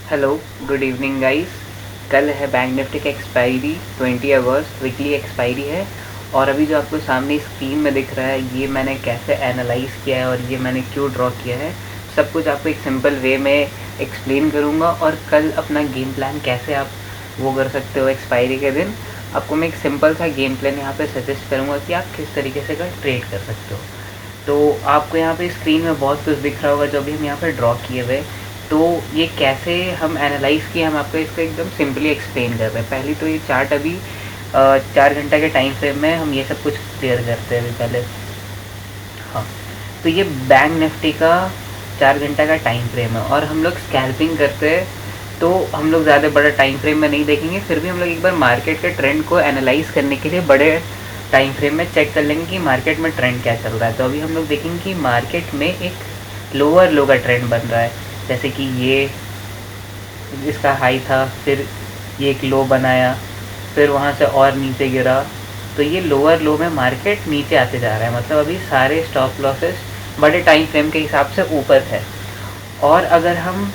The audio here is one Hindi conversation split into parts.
Hello, good evening guys. कल है बैंक निफ्टी का एक्सपायरी 20 अगस्त, वीकली एक्सपायरी है। और अभी जो आपको सामने स्क्रीन में दिख रहा है, ये मैंने कैसे एनालाइज़ किया है और ये मैंने क्यों ड्रॉ किया है, सब कुछ आपको एक सिंपल वे में एक्सप्लेन करूँगा। और कल अपना गेम प्लान कैसे आप वो कर सकते हो एक्सपायरी के दिन, आपको मैं एक सिंपल सा गेम प्लान यहाँ पे सजेस्ट करूँगा कि आप किस तरीके से का ट्रेड कर सकते हो। तो आपको यहाँ पे स्क्रीन में बहुत कुछ दिख रहा होगा जो अभी हम यहाँ पे ड्रॉ किए हुए। तो ये कैसे हम एनालाइज़ किए, हम आपको इसको एकदम सिंपली एक्सप्लेन कर रहे हैं। पहले तो ये चार्ट अभी 4 घंटे के टाइम फ्रेम में हम ये सब कुछ क्लियर करते हैं अभी पहले। हाँ, तो ये बैंक निफ्टी का 4 घंटा का टाइम फ्रेम है और हम लोग स्कैल्पिंग करते हैं, तो हम लोग ज़्यादा बड़ा टाइम फ्रेम में नहीं देखेंगे। फिर भी हम लोग एक बार मार्केट के ट्रेंड को एनालाइज़ करने के लिए बड़े टाइम फ्रेम में चेक कर लेंगे कि मार्केट में ट्रेंड क्या चल रहा है। तो अभी हम लोग देखेंगे कि मार्केट में एक लोअर लो का ट्रेंड बन रहा है। जैसे कि ये इसका हाई था, फिर ये एक लो बनाया, फिर वहाँ से और नीचे गिरा। तो ये लोअर लो में मार्केट नीचे आते जा रहा है, मतलब अभी सारे स्टॉप लॉसेस बड़े टाइम फ्रेम के हिसाब से ऊपर है। और अगर हम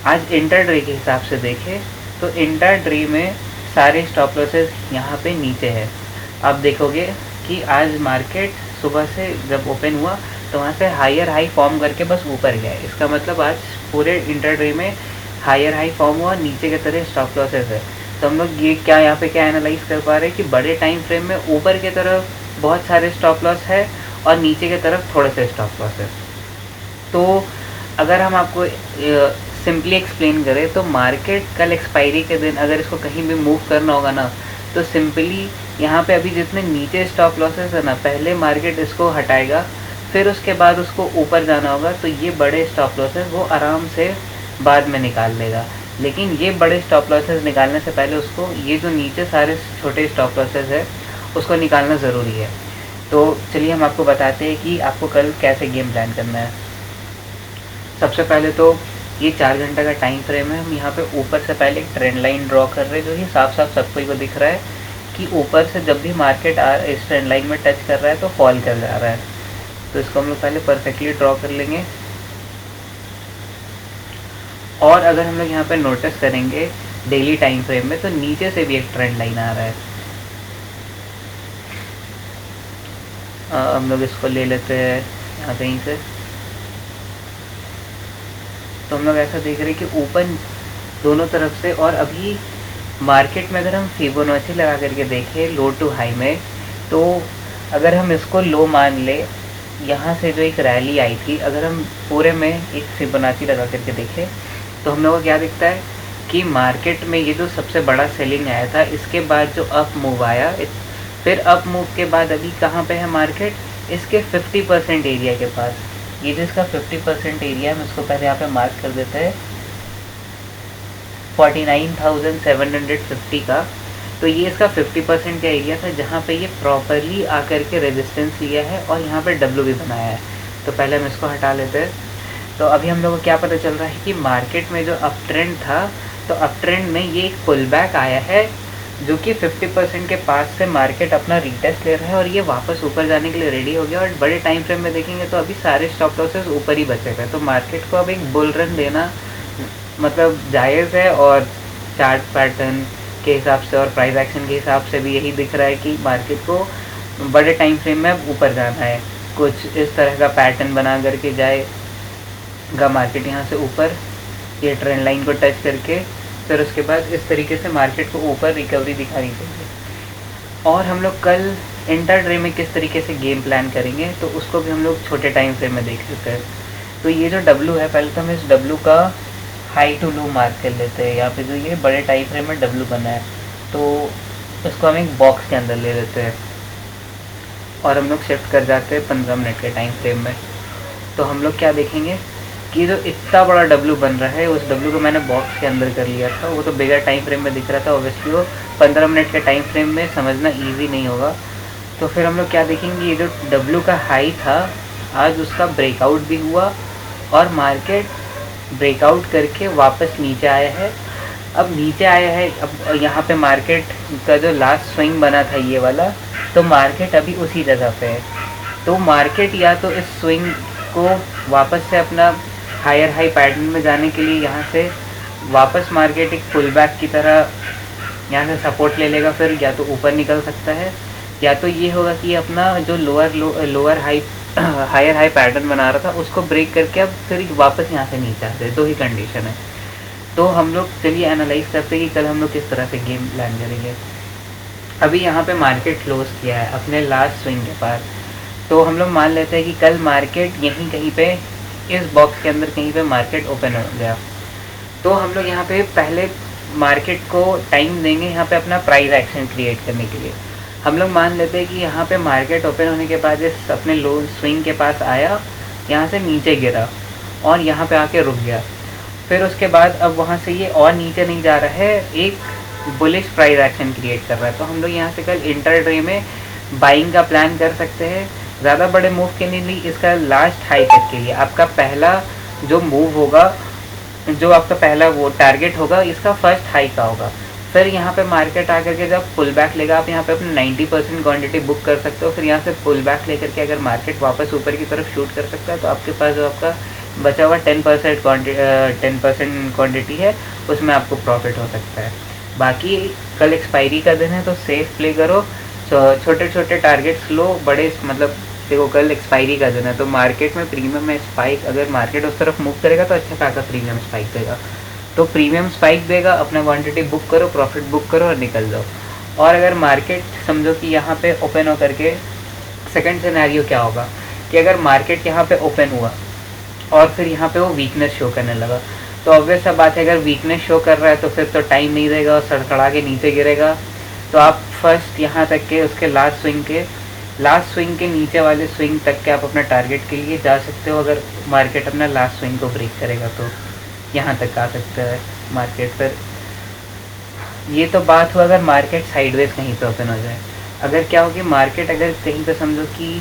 आज इंटरडे के हिसाब से देखें तो इंटरडे में सारे स्टॉप लॉसेस यहाँ पे नीचे है। आप देखोगे कि आज मार्केट सुबह से जब ओपन हुआ तो वहाँ से हायर हाई फॉर्म करके बस ऊपर गया है। इसका मतलब आज पूरे इंटरडे में हायर हाई फॉर्म हुआ, नीचे की तरह स्टॉप लॉसेस है। तो हम लोग ये क्या यहाँ पे क्या एनालाइज कर पा रहे हैं कि बड़े टाइम फ्रेम में ऊपर की तरफ बहुत सारे स्टॉप लॉस है और नीचे की तरफ थोड़े से स्टॉप लॉस है। तो अगर हम आपको सिंपली एक्सप्लेन करें तो मार्केट कल एक्सपायरी के दिन अगर इसको कहीं भी मूव करना होगा ना, तो सिंपली यहाँ पे अभी जितने नीचे स्टॉप लॉसेस है ना, पहले मार्केट इसको हटाएगा, फिर उसके बाद उसको ऊपर जाना होगा। तो ये बड़े स्टॉप लॉसेस वो आराम से बाद में निकाल लेगा। लेकिन ये बड़े स्टॉप लॉसेस निकालने से पहले उसको ये जो नीचे सारे छोटे स्टॉप लॉसेस है उसको निकालना ज़रूरी है। तो चलिए हम आपको बताते हैं कि आपको कल कैसे गेम प्लान करना है। सबसे पहले तो ये 4 घंटे का टाइम फ्रेम है। हम यहाँ पे ऊपर से पहले एक ट्रेंड लाइन ड्रॉ कर रहे हैं, जो कि साफ साफ सबको को दिख रहा है कि ऊपर से जब भी मार्केट इस ट्रेंड लाइन में टच कर रहा है तो फॉल कर जा रहा है। तो इसको हम लोग पहले परफेक्टली ड्रॉ कर लेंगे। और अगर हम लोग यहाँ पे नोटिस करेंगे डेली टाइम फ्रेम में, तो नीचे से भी एक ट्रेंड लाइन आ रहा है। हम लोग इसको ले लेते हैं यहाँ कहीं से। तो हम लोग ऐसा देख रहे हैं कि ऊपर दोनों तरफ से, और अभी मार्केट में अगर हम फिबोनाची लगा करके देखें लो टू हाई में, तो अगर हम इसको लो मान ले, यहाँ से जो एक रैली आई थी, अगर हम पूरे में एक फिबोनाची लगा करके देखें तो हम लोग को क्या दिखता है कि मार्केट में ये जो सबसे बड़ा सेलिंग आया था, इसके बाद जो अप मूव आया, फिर अप मूव के बाद अभी कहाँ पे है मार्केट, इसके 50% एरिया के पास। ये जो इसका 50% एरिया है, हम इसको पहले यहाँ पे मार्क कर देते हैं 49,750 का। तो ये इसका 50% का एरिया था जहाँ पे ये प्रॉपरली आकर के रेजिस्टेंस लिया है और यहाँ पे डब्ल्यू भी बनाया है। तो पहले हम इसको हटा लेते हैं। तो अभी हम लोग को क्या पता चल रहा है कि मार्केट में जो अप ट्रेंड था, तो अप ट्रेंड में ये एक पुल बैक आया है जो कि 50% के पास से मार्केट अपना रीटेस्ट ले रहा है और ये वापस ऊपर जाने के लिए रेडी हो गया। और बड़े टाइम फ्रेम में देखेंगे तो अभी सारे स्टॉप लॉसेस ऊपर ही बचे हुए। तो मार्केट को अब एक बुल रन देना मतलब जायज़ है, और चार्ट पैटर्न के हिसाब से और प्राइस एक्शन के हिसाब से भी यही दिख रहा है कि मार्केट को बड़े टाइम फ्रेम में ऊपर जाना है। कुछ इस तरह का पैटर्न बना करके जाएगा मार्केट यहाँ से ऊपर, ये ट्रेंड लाइन को टच करके, फिर उसके बाद इस तरीके से मार्केट को ऊपर रिकवरी दिखानी चाहिए। और हम लोग कल इंटरडे में किस तरीके से गेम प्लान करेंगे तो उसको भी हम लोग छोटे टाइम फ्रेम में देख सकते हैं। तो ये जो डब्लू है, पहले तो हम इस डब्लू का हाई टू लो मार्क कर लेते हैं। यहाँ पे जो ये बड़े टाइम फ्रेम में डब्लू बना है, तो इसको हम एक बॉक्स के अंदर ले लेते हैं और हम लोग शिफ्ट कर जाते हैं 15 मिनट के टाइम फ्रेम में। तो हम लोग क्या देखेंगे कि जो इतना बड़ा डब्लू बन रहा है, उस डब्लू को मैंने बॉक्स के अंदर कर लिया था। वो तो बिगर टाइम फ्रेम में दिख रहा था, ऑब्वियसली वो 15 मिनट के टाइम फ्रेम में समझना ईजी नहीं होगा। तो फिर हम लोग क्या देखेंगे, ये जो डब्लू का हाई था, आज उसका ब्रेकआउट भी हुआ और मार्केट ब्रेकआउट करके वापस नीचे आया है। अब नीचे आया है, अब यहाँ पे मार्केट का जो लास्ट स्विंग बना था ये वाला, तो मार्केट अभी उसी जगह पे है। तो मार्केट या तो इस स्विंग को वापस से अपना हायर हाई पैटर्न में जाने के लिए यहाँ से वापस मार्केट एक पुल बैक की तरह यहाँ से सपोर्ट ले लेगा, फिर या तो ऊपर निकल सकता है, या तो ये होगा कि अपना जो lower high higher high pattern बना रहा था उसको ब्रेक करके अब फिर वापस यहाँ से नीचे आ जाए। दो ही कंडीशन है। तो हम लोग चलिए एनालाइज करते हैं कि कल हम लोग किस तरह से गेम प्लान करेंगे। अभी यहाँ पे मार्केट क्लोज किया है अपने लास्ट स्विंग के पास, तो हम लोग मान लेते हैं कि कल मार्केट यहीं कहीं पे इस बॉक्स के अंदर कहीं पे मार्केट ओपन हो गया। तो हम लोग यहाँ पे पहले मार्केट को टाइम देंगे यहाँ पे अपना प्राइस एक्शन क्रिएट करने के लिए। हम लोग मान लेते हैं कि यहाँ पे मार्केट ओपन होने के बाद इस अपने लो स्विंग के पास आया, यहाँ से नीचे गिरा और यहाँ पे आके रुक गया। फिर उसके बाद अब वहाँ से ये और नीचे नहीं जा रहा है, एक बुलिश प्राइस एक्शन क्रिएट कर रहा है। तो हम लोग यहाँ से कल इंटरडे में बाइंग का प्लान कर सकते हैं। ज़्यादा बड़े मूव के लिए नहीं, इसका लास्ट हाई तक के लिए आपका पहला जो मूव होगा, जो आपका पहला वो टारगेट होगा, इसका फर्स्ट हाई का होगा। फिर यहाँ पे मार्केट आकर के जब पुल बैक लेगा, आप यहाँ पे अपनी 90% क्वांटिटी बुक कर सकते हो। फिर यहाँ से पुल बैक लेकर के अगर मार्केट वापस ऊपर की तरफ शूट कर सकता है तो आपके पास जो आपका बचा हुआ 10% क्वांटिटी है उसमें आपको प्रॉफिट हो सकता है। बाकी कल एक्सपायरी का दिन है तो सेफ प्ले करो, छोटे छोटे टारगेट्स लो, बड़े मतलब देखो कल एक्सपायरी का दिन है तो मार्केट में प्रीमियम में स्पाइक, अगर मार्केट उस तरफ मूव करेगा तो अच्छा खासा प्रीमियम स्पाइक देगा। तो प्रीमियम स्पाइक देगा, अपना क्वांटिटी बुक करो, प्रॉफिट बुक करो और निकल जाओ। और अगर मार्केट समझो कि यहाँ पे ओपन होकर के सेकंड सिनेरियो क्या होगा कि अगर मार्केट यहाँ पे ओपन हुआ और फिर यहाँ पे वो वीकनेस शो करने लगा, तो ऑब्वियस सा बात है अगर वीकनेस शो कर रहा है तो फिर तो टाइम नहीं देगा और सड़सड़ा के नीचे गिरेगा। तो आप फर्स्ट यहाँ तक के उसके लास्ट स्विंग के नीचे वाले स्विंग तक के आप अपना टारगेट के लिए जा सकते हो। अगर मार्केट अपना लास्ट स्विंग को ब्रेक करेगा तो यहाँ तक आ सकता है मार्केट। पर ये तो बात हुआ अगर मार्केट साइडवेज कहीं पे ओपन हो जाए। अगर क्या होगी मार्केट अगर कहीं पे समझो कि,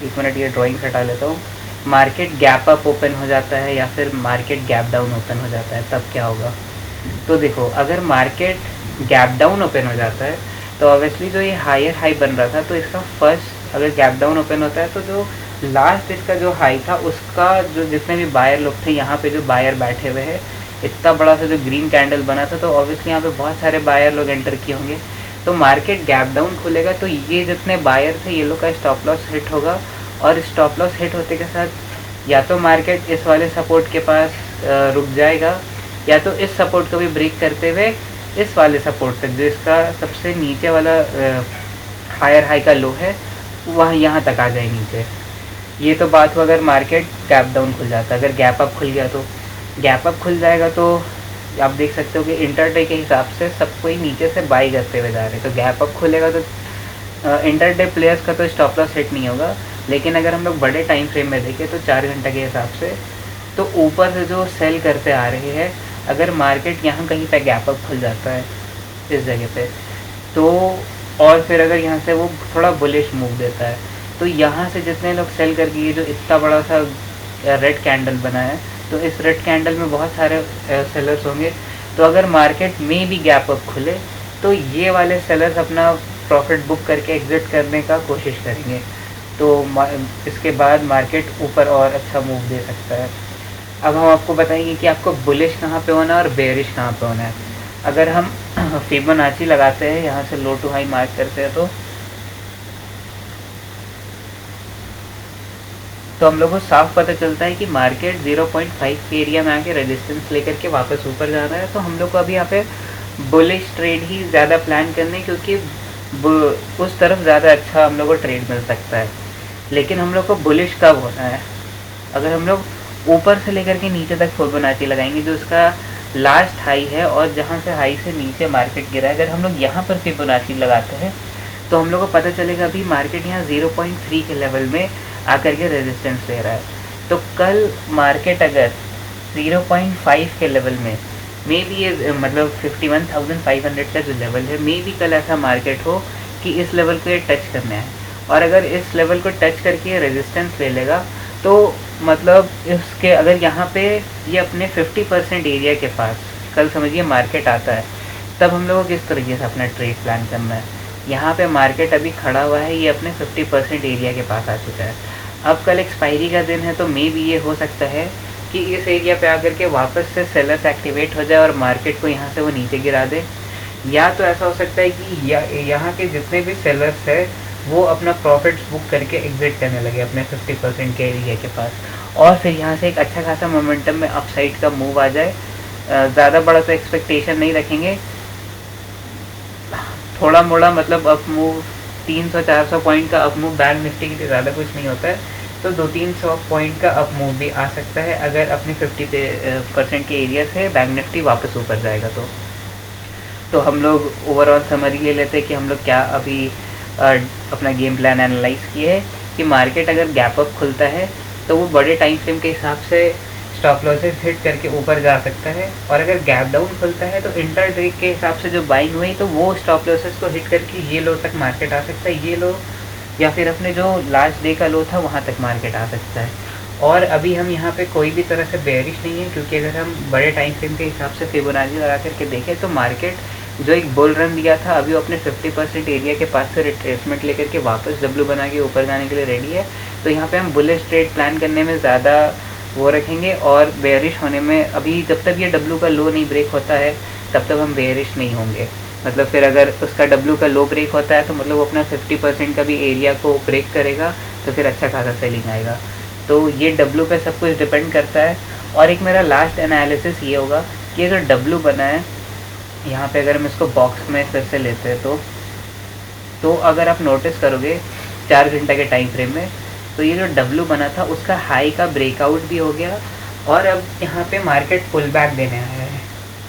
एक मिनट ये ड्राइंग हटा लेता हूँ, मार्केट गैप अप ओपन हो जाता है या फिर मार्केट गैप डाउन ओपन हो जाता है, तब क्या होगा। तो देखो अगर मार्केट गैप डाउन ओपन हो जाता है तो ऑब्वियसली जो ये हायर हाई बन रहा था तो इसका फर्स्ट अगर गैप डाउन ओपन होता है तो जो लास्ट इसका जो हाई था उसका जो जितने भी बायर लोग थे, यहाँ पे जो बायर बैठे हुए हैं, इतना बड़ा सा जो ग्रीन कैंडल बना था तो ऑब्वियसली यहाँ पे बहुत सारे बायर लोग एंटर किए होंगे। तो मार्केट गैप डाउन खुलेगा तो ये जितने बायर थे ये लोग का स्टॉप लॉस हिट होगा, और स्टॉप लॉस हिट होते के साथ या तो मार्केट इस वाले सपोर्ट के पास रुक जाएगा, या तो इस सपोर्ट को भी ब्रेक करते हुए इस वाले सपोर्ट तक जो इसका सबसे नीचे वाला हायर हाई का लो है वह यहाँ तक आ जाए नीचे। ये तो बात हुआ अगर मार्केट गैप डाउन खुल जाता है। अगर गैप अप खुल गया तो गैप अप खुल जाएगा तो आप देख सकते हो कि इंटरडे के हिसाब से सब कोई नीचे से बाई करते हुए जा रहे हैं। तो गैप अप खुलेगा तो इंटरडे प्लेयर्स का तो स्टॉप लॉस हिट नहीं होगा, लेकिन अगर हम लोग बड़े टाइम फ्रेम में देखें तो 4 घंटे के हिसाब से तो ऊपर से जो सेल करते आ रहे हैं, अगर मार्केट यहाँ कहीं पे गैप अप खुल जाता है इस जगह पे तो, और फिर अगर यहाँ से वो थोड़ा बुलिश मूव देता है तो यहाँ से जितने लोग सेल करके ये जो इतना बड़ा सा रेड कैंडल बना है तो इस रेड कैंडल में बहुत सारे सेलर्स होंगे। तो अगर मार्केट में भी गैप अप खुले तो ये वाले सेलर्स अपना प्रॉफिट बुक करके एग्जिट करने का कोशिश करेंगे, तो इसके बाद मार्केट ऊपर और अच्छा मूव दे सकता है। अब हम आपको बताएंगे कि आपको बुलिश कहाँ पे होना है और बेरिश कहाँ पे होना है। अगर हम फिबोनाची लगाते हैं, यहाँ से लो टू हाई मार्क करते हैं तो हम लोग को साफ पता चलता है कि मार्केट 0.5 के एरिया में आके रेजिस्टेंस लेकर के वापस ऊपर जा रहा है। तो हम लोग को अभी यहाँ पे बुलिश ट्रेड ही ज़्यादा प्लान करने, क्योंकि उस तरफ ज़्यादा अच्छा हम लोग को ट्रेड मिल सकता है। लेकिन हम लोग को बुलिश कब होना है, अगर हम लोग ऊपर से लेकर के नीचे तक फिबोनाची लगाएंगे जो उसका लास्ट हाई है और जहाँ से हाई से नीचे मार्केट गिरा है, अगर हम लोग यहाँ पर फिबोनाची लगाते हैं तो हम लोग को पता चलेगा अभी मार्केट यहाँ 0.3 के लेवल में आकर के रेजिस्टेंस ले रहा है। तो कल मार्केट अगर 0.5 के लेवल में मे बी ये मतलब 51,500 का जो लेवल है, मे बी कल ऐसा मार्केट हो कि इस लेवल को ये टच करना है, और अगर इस लेवल को टच करके रेजिस्टेंस ले लेगा तो मतलब इसके अगर यहाँ पे ये अपने 50% एरिया के पास कल समझिए मार्केट आता है, तब हम लोगों को किस तरीके से अपना ट्रेड प्लान करना है। यहाँ पे मार्केट अभी खड़ा हुआ है, ये अपने 50% एरिया के पास आ चुका है। अब कल एक्सपायरी का दिन है तो मे भी ये हो सकता है कि इस एरिया पे आकर के वापस से सेलर्स एक्टिवेट हो जाए और मार्केट को यहाँ से वो नीचे गिरा दे, या तो ऐसा हो सकता है कि यहाँ के जितने भी सेलर्स है वो अपना प्रॉफिट्स बुक करके एग्जिट करने लगे अपने 50% के एरिया के पास, और फिर यहाँ से एक अच्छा खासा मोमेंटम में अपसाइड का मूव आ जाए। ज़्यादा बड़ा तो एक्सपेक्टेशन नहीं रखेंगे, थोड़ा मोड़ा मतलब अप मूव 300-400 पॉइंट का अप मूव बैंक निफ्टी के लिए ज़्यादा कुछ नहीं होता है, तो 200-300 पॉइंट का अप मूव भी आ सकता है अगर अपनी 50% के एरिया से बैंक निफ्टी वापस ऊपर जाएगा। तो हम लोग ओवरऑल समरी ले लेते हैं कि हम लोग क्या अभी अपना गेम प्लान एनालाइज किए है कि मार्केट अगर गैप अप खुलता है तो वो बड़े टाइम फ्रेम के हिसाब से स्टॉप लॉसेस हिट करके ऊपर जा सकता है, और अगर गैप डाउन खुलता है तो इंटर डे के हिसाब से जो बाइंग हुई तो वो स्टॉप लॉसेस को हिट करके ये लो तक मार्केट आ सकता है, ये लो या फिर अपने जो लास्ट डे का लो था वहाँ तक मार्केट आ सकता है। और अभी हम यहाँ पे कोई भी तरह से बेयरिश नहीं है, क्योंकि अगर हम बड़े टाइम फ्रेम के हिसाब से फिबोनाची लगा करके देखें तो मार्केट जो एक बुल रन दिया था अभी अपने 50% एरिया के पास से रिट्रेसमेंट लेकर के वापस डब्ल्यू बना के ऊपर जाने के लिए रेडी है। तो यहाँ पे हम बुलिश ट्रेड प्लान करने में ज़्यादा वो रखेंगे, और बेयरिश होने में अभी जब तक ये डब्ल्यू का लो नहीं ब्रेक होता है तब तक हम बेयरिश नहीं होंगे। मतलब फिर अगर उसका डब्ल्यू का लो ब्रेक होता है तो मतलब वो अपना 50% का भी एरिया को ब्रेक करेगा तो फिर अच्छा खासा सेलिंग आएगा। तो ये डब्ल्यू पे सब कुछ डिपेंड करता है। और एक मेरा लास्ट एनालिसिस ये होगा कि अगर डब्ल्यू बना है यहाँ पे, अगर हम इसको बॉक्स में फिर से लेते हैं तो अगर आप नोटिस करोगे 4 घंटे के टाइम फ्रेम में, तो ये जो डब्ल्यू बना था उसका हाई का ब्रेकआउट भी हो गया और अब यहाँ पे मार्केट पुल बैक देने आया है।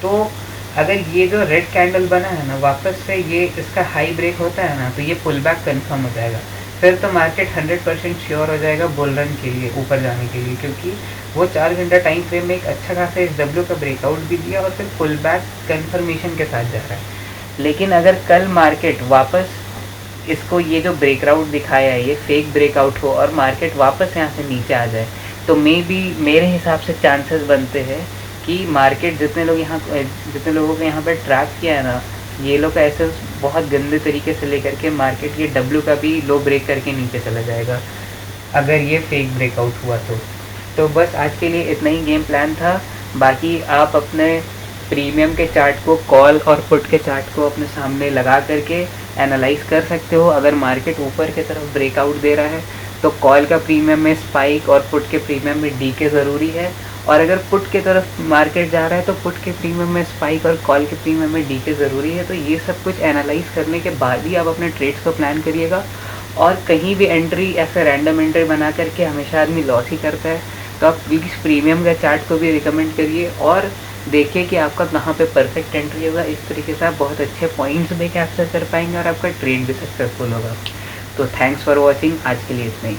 तो अगर ये जो रेड कैंडल बना है ना वापस से ये इसका हाई ब्रेक होता है ना तो ये पुल बैक कन्फर्म हो जाएगा, फिर तो मार्केट 100% श्योर हो जाएगा बुल रन के लिए ऊपर जाने के लिए, क्योंकि वो 4 घंटा टाइम फ्रेम में एक अच्छा खासा इस डब्ल्यू का ब्रेकआउट भी दिया और फिर पुल बैक कन्फर्मेशन के साथ जा रहा है। लेकिन अगर कल मार्केट वापस इसको ये जो ब्रेकआउट दिखाया है ये फेक ब्रेकआउट हो और मार्केट वापस यहाँ से नीचे आ जाए, तो मेरे हिसाब से चांसेस बनते हैं कि मार्केट जितने लोगों को यहाँ पर ट्रैक किया है ना, ये लोग ऐसे बहुत गंदे तरीके से लेकर के मार्केट ये डब्ल्यू का भी लो ब्रेक करके नीचे चला जाएगा अगर ये फेक ब्रेकआउट हुआ तो बस आज के लिए इतना ही गेम प्लान था। बाकी आप अपने प्रीमियम के चार्ट को, कॉल और पुट के चार्ट को अपने सामने लगा करके एनालाइज कर सकते हो। अगर मार्केट ऊपर की तरफ ब्रेकआउट दे रहा है तो कॉल का प्रीमियम में स्पाइक और पुट के प्रीमियम में डीके ज़रूरी है, और अगर पुट की तरफ मार्केट जा रहा है तो पुट के प्रीमियम में स्पाइक और कॉल के प्रीमियम में डीके ज़रूरी है। तो ये सब कुछ एनालाइज करने के बाद ही आप अपने ट्रेड्स को प्लान करिएगा, और कहीं भी एंट्री ऐसे रैंडम एंट्री बना करके हमेशा आदमी लॉस ही करता है। तो आप प्लीज़ प्रीमियम का चार्ट को भी रिकमेंड करिए और देखिए कि आपका कहाँ पे परफेक्ट एंट्री होगा। इस तरीके से आप बहुत अच्छे पॉइंट्स भी कैप्चर कर पाएंगे और आपका ट्रेड भी सक्सेसफुल होगा। तो थैंक्स फॉर वॉचिंग, आज के लिए इतना ही।